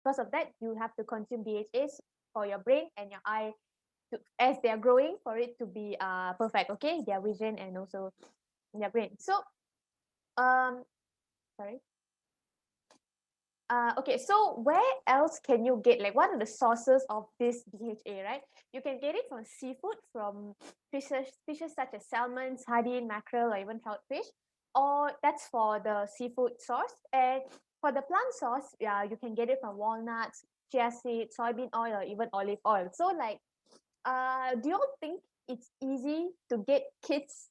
because of that, you have to consume DHAs for your brain and your eye as they are growing, for it to be perfect, okay, their vision and also their brain. So um sorry okay, so where else can you get, like, what are the sources of this DHA, right? You can get it from seafood, from fishes such as salmon, sardine, mackerel, or even trout fish, or that's for the seafood source. And for the plant source, yeah, you can get it from walnuts, chia seed, soybean oil, or even olive oil. So, like, do you all think it's easy to get kids,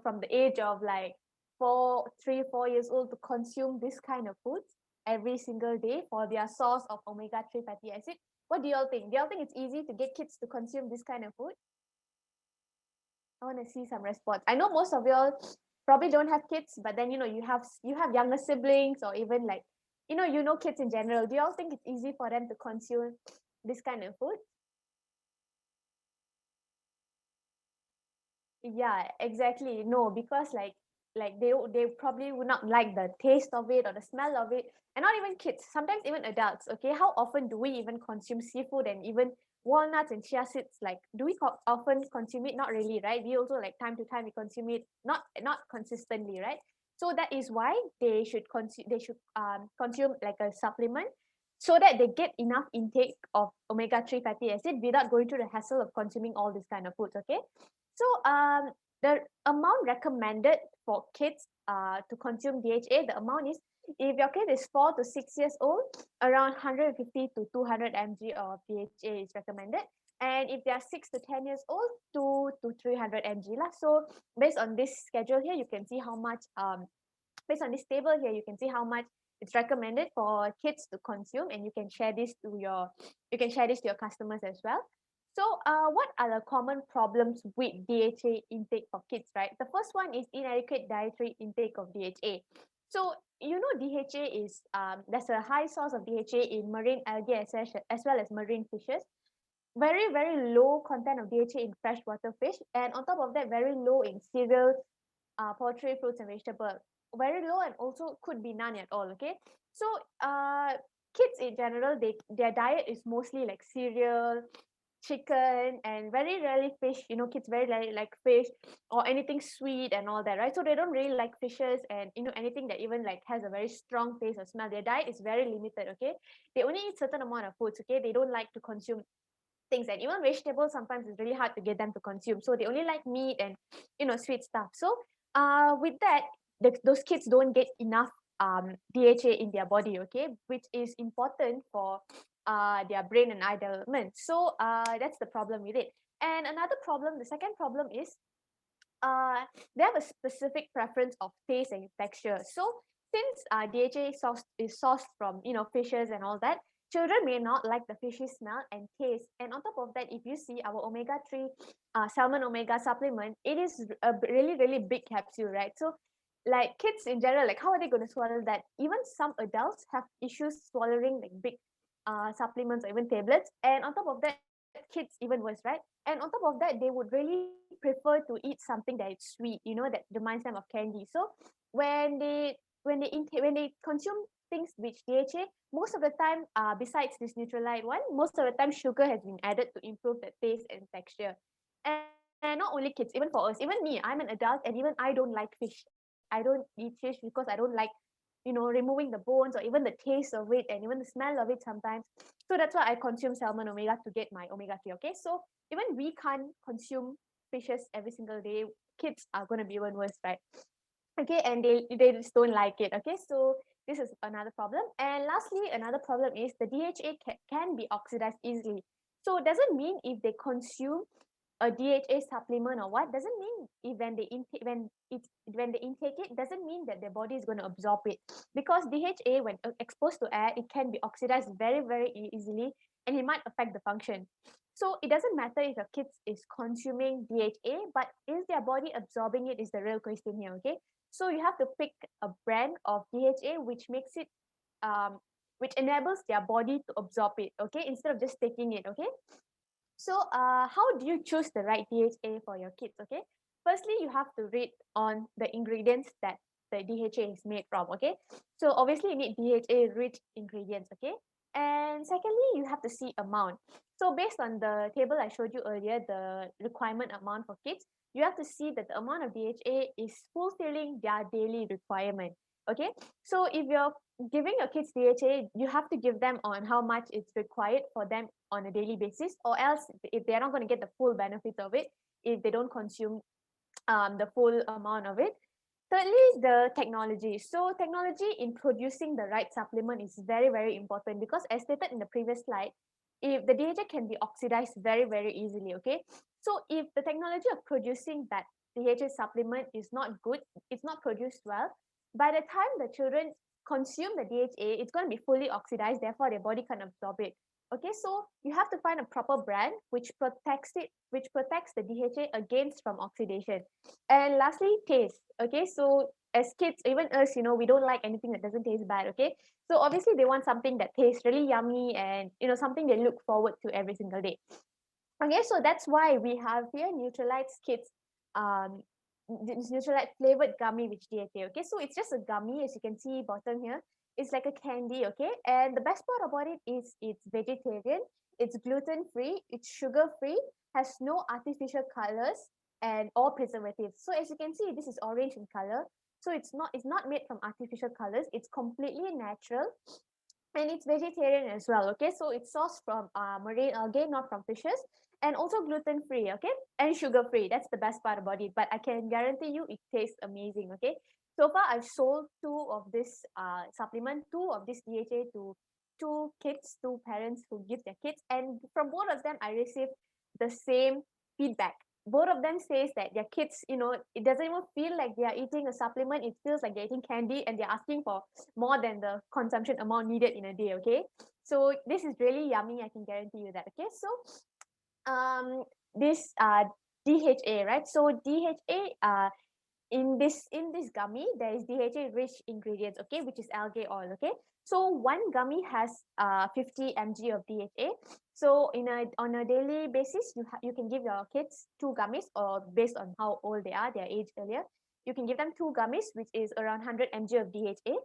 from the age of like 4 3 4 years old to consume this kind of foods every single day for their source of omega-3 fatty acid? What do you all think? Do you all think it's easy to get kids to consume this kind of food? I want to see some response. I know most of y'all probably don't have kids, but then you have younger siblings, or even like kids in general. Do you all think it's easy for them to consume this kind of food? Yeah, exactly. No, because like they probably would not like the taste of it or the smell of it. And not even kids, sometimes even adults. Okay, how often do we even consume seafood and even walnuts and chia seeds? Like, do we often consume it? Not really, right? We also, like, time to time we consume it, not consistently, right? So that is why they should consume like a supplement, so that they get enough intake of omega-3 fatty acid without going through the hassle of consuming all these kind of foods. Okay, so the amount recommended for kids to consume DHA, the amount is, if your kid is 4 to 6 years old, around 150 to 200 mg of DHA is recommended. And if they are 6 to 10 years old, 2 to 300 mg lah. So based on this schedule here, you can see how much based on this table here, you can see how much it's recommended for kids to consume, and you can share this to your customers as well. So what are the common problems with DHA intake for kids, right? The first one is inadequate dietary intake of DHA. So DHA is there's a high source of DHA in marine algae, as well as marine fishes. Very, very low content of DHA in freshwater fish, and on top of that, very low in cereal, poultry, fruits, and vegetable. Very low, and also could be none at all. Okay, so kids in general, their diet is mostly like cereal, chicken, and very rarely fish. Kids very rarely like fish or anything sweet and all that, right? So they don't really like fishes, and anything that even like has a very strong taste or smell. Their diet is very limited. Okay, they only eat certain amount of foods. Okay, they don't like to consume things, and even vegetables sometimes it's really hard to get them to consume, so they only like meat and sweet stuff. So with that, those kids don't get enough DHA in their body, okay, which is important for their brain and eye development. So that's the problem with it. And another problem, the second problem is uh, they have a specific preference of taste and texture. So since DHA is sourced from fishes and all that, children may not like the fishy smell and taste. And on top of that, if you see our omega-3 salmon omega supplement, it is a really, really big capsule, right? So like kids in general, like how are they going to swallow that? Even some adults have issues swallowing like big supplements or even tablets. And on top of that, kids even worse, right? And on top of that, they would really prefer to eat something that is sweet, that reminds them of candy. So when they consume things which DHA, most of the time, besides this Nutrilite one, most of the time sugar has been added to improve the taste and texture. And not only kids, even for us, even me, I'm an adult, and even I don't like fish. I don't eat fish because I don't like removing the bones or even the taste of it and even the smell of it sometimes. So that's why I consume salmon omega to get my omega-3. Okay, so even we can't consume fishes every single day. Kids are going to be even worse, right? Okay, and they just don't like it. Okay, so this is another problem. And lastly, another problem is the DHA can be oxidized easily. So it doesn't mean if they consume a DHA supplement or what, doesn't mean if when they intake it, doesn't mean that their body is going to absorb it, because DHA, when exposed to air, it can be oxidized very, very easily, and it might affect the function. So it doesn't matter if your kids is consuming DHA, but is their body absorbing it is the real question here. Okay, so you have to pick a brand of DHA which makes it which enables their body to absorb it, okay, instead of just taking it. Okay, so how do you choose the right DHA for your kids? Okay, firstly, you have to read on the ingredients that the DHA is made from. Okay, so obviously you need DHA rich ingredients. Okay, And secondly, you have to see amount. So based on the table I showed you earlier, the requirement amount for kids, you have to see that the amount of DHA is fulfilling their daily requirement. Okay, so if you're giving your kids DHA, you have to give them on how much it's required for them on a daily basis, or else if they're not going to get the full benefits of it, if they don't consume the full amount of it. Thirdly is the technology. So technology in producing the right supplement is very, very important because as stated in the previous slide, if the DHA can be oxidized very, very easily, okay? So if the technology of producing that DHA supplement is not good, it's not produced well, by the time the children consume the DHA, it's going to be fully oxidized, therefore their body can absorb it. Okay, so you have to find a proper brand which protects the DHA against from oxidation. And lastly, taste. Okay, so as kids, even us, we don't like anything that doesn't taste bad. Okay, so obviously they want something that tastes really yummy and something they look forward to every single day. Okay, so that's why we have here Nutrilite's kids um Nutrilite flavored gummy with DHA. Okay, so it's just a gummy, as you can see bottom here. It's like a candy. Okay, and the best part about it is it's vegetarian, it's gluten free, it's sugar free, has no artificial colors and or preservatives. So as you can see, this is orange in color. So it's not made from artificial colors. It's completely natural and it's vegetarian as well. Okay, so it's sourced from marine algae, not from fishes, and also gluten free. Okay, and sugar free. That's the best part about it, but I can guarantee you it tastes amazing. Okay, so far I've sold two of this supplement, two of this DHA to two kids, two parents who give their kids, and from both of them I received the same feedback. Both of them says that their kids, it doesn't even feel like they are eating a supplement. It feels like they're eating candy, and they're asking for more than the consumption amount needed in a day. Okay, so this is really yummy, I can guarantee you that. Okay, so this DHA, right? So DHA in this gummy there is DHA rich ingredients, okay, which is algae oil. Okay, so one gummy has 50 mg of DHA. So on a daily basis, you can give your kids two gummies, or based on how old they are, their age earlier, you can give them two gummies, which is around 100 mg of DHA.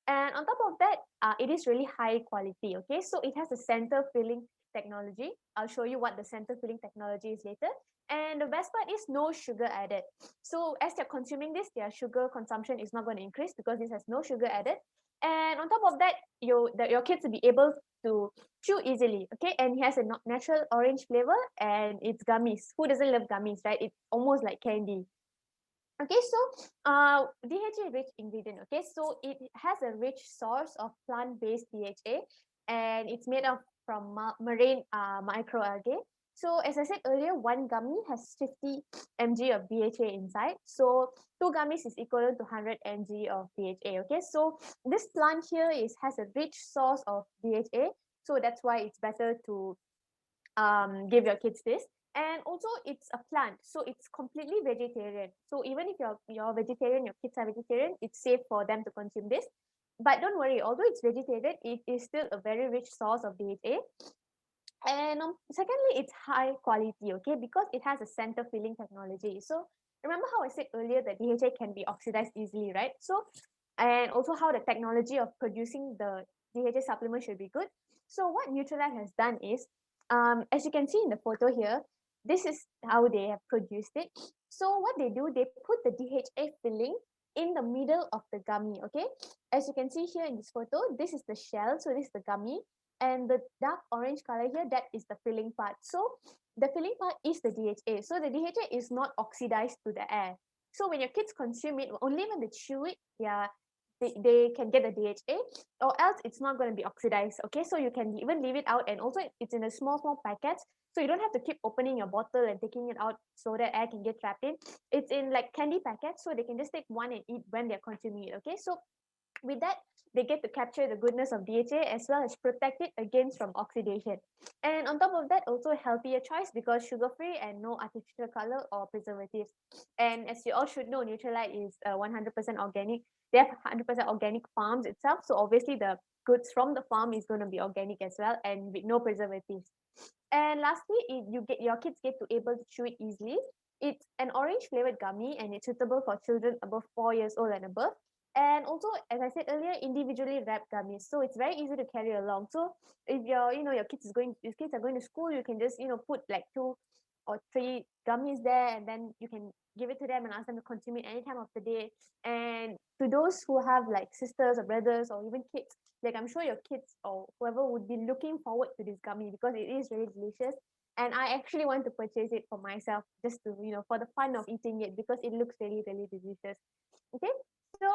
And on top of that, it is really high quality. Okay, so it has a center filling technology. I'll show you what the center filling technology is later. And the best part is no sugar added. So as they're consuming this, their sugar consumption is not going to increase because this has no sugar added. And on top of that, your kids will be able to chew easily. Okay, and it has a natural orange flavor, and it's gummies. Who doesn't love gummies, right? It's almost like candy. Okay, so DHA rich ingredient. Okay, so it has a rich source of plant-based DHA, and it's made of from marine microalgae. So as I said earlier, one gummy has 50 mg of DHA inside. So two gummies is equivalent to 100 mg of DHA. Okay, so this plant here has a rich source of DHA. So that's why it's better to give your kids this. And also it's a plant, so it's completely vegetarian. So even if you're vegetarian, your kids are vegetarian, it's safe for them to consume this. But don't worry, although it's vegetarian, it is still a very rich source of DHA. And secondly, it's high quality, okay, because it has a center filling technology. So remember how I said earlier that DHA can be oxidized easily, right? So, and also how the technology of producing the DHA supplement should be good. So what Nutrilite has done is, as you can see in the photo here, this is how they have produced it. So what they do, they put the DHA filling in the middle of the gummy, okay? As you can see here in this photo, this is the shell, so this is the gummy, and the dark orange color here, that is the filling part. So the filling part is the DHA. So the DHA is not oxidized to the air. So when your kids consume it, only when they chew it, they can get the DHA, or else it's not going to be oxidized. Okay, so you can even leave it out, and also it's in a small packets, so you don't have to keep opening your bottle and taking it out so that air can get trapped in. It's in like candy packets, so they can just take one and eat when they're consuming it. Okay, so with that, they get to capture the goodness of DHA as well as protect it against from oxidation. And on top of that, also a healthier choice because sugar-free and no artificial color or preservatives. And as you all should know, Nutrilite is 100% organic. They have 100% organic farms itself. So obviously the goods from the farm is going to be organic as well and with no preservatives. And lastly, your kids get to able to chew it easily. It's an orange flavored gummy and it's suitable for children above 4 years old and above. And also, as I said earlier, individually wrapped gummies, so it's very easy to carry along. So if your kids are going to school, you can just put like 2 or 3 gummies there, and then you can give it to them and ask them to consume it any time of the day. And to those who have like sisters or brothers or even kids, like I'm sure your kids or whoever would be looking forward to this gummy because it is really delicious. And I actually want to purchase it for myself, just to for the fun of eating it, because it looks really really delicious. Okay, so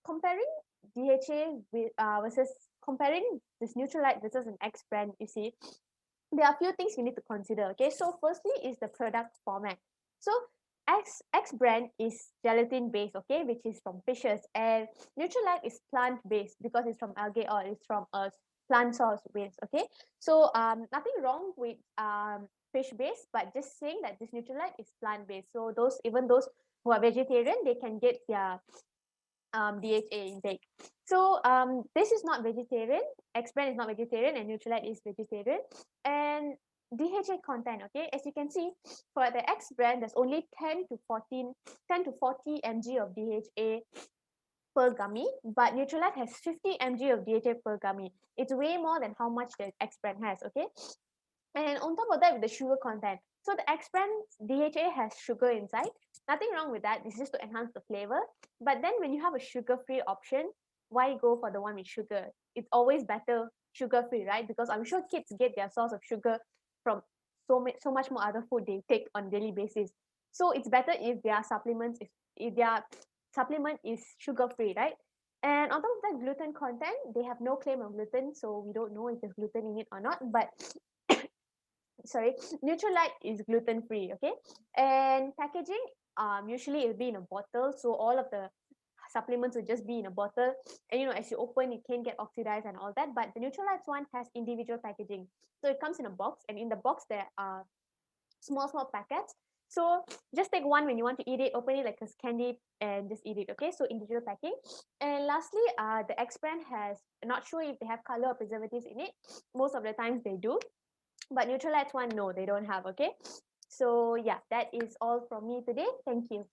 comparing DHA with versus comparing this Nutrilite versus an X brand, you see, there are a few things you need to consider. Okay, so firstly is the product format. So X brand is gelatin based, okay, which is from fishes, and Nutrilite is plant based because it's from algae oil, it's from a plant source waste. Okay, so nothing wrong with fish based, but just saying that this Nutrilite is plant based. So those who are vegetarian, they can get their DHA intake. So this is not vegetarian. X-brand is not vegetarian, and Nutrilite is vegetarian. And DHA content, okay, as you can see, for the X brand, there's only 10 to 40 mg of DHA per gummy, but Nutrilite has 50 mg of DHA per gummy. It's way more than how much the X brand has, okay? And on top of that, with the sugar content. So the X brand DHA has sugar inside. Nothing wrong with that. This is just to enhance the flavor. But then when you have a sugar-free option, why go for the one with sugar? It's always better sugar-free, right? Because I'm sure kids get their source of sugar from so much more other food they take on daily basis. So it's better if their supplement is sugar-free, right? And on top of that, gluten content, they have no claim on gluten, so we don't know if there's gluten in it or not. But sorry, Nutrilite is gluten free. Okay, and packaging, usually it'll be in a bottle, so all of the supplements will just be in a bottle, and as you open it can get oxidized and all that. But the Nutrilite one has individual packaging, so it comes in a box, and in the box there are small packets. So just take one when you want to eat it, open it like a candy and just eat it. Okay, so individual packing. And lastly, the X brand has, not sure if they have color or preservatives in it. Most of the times they do, but Nutrilite one, no, they don't have. Okay, so yeah, that is all from me today. Thank you.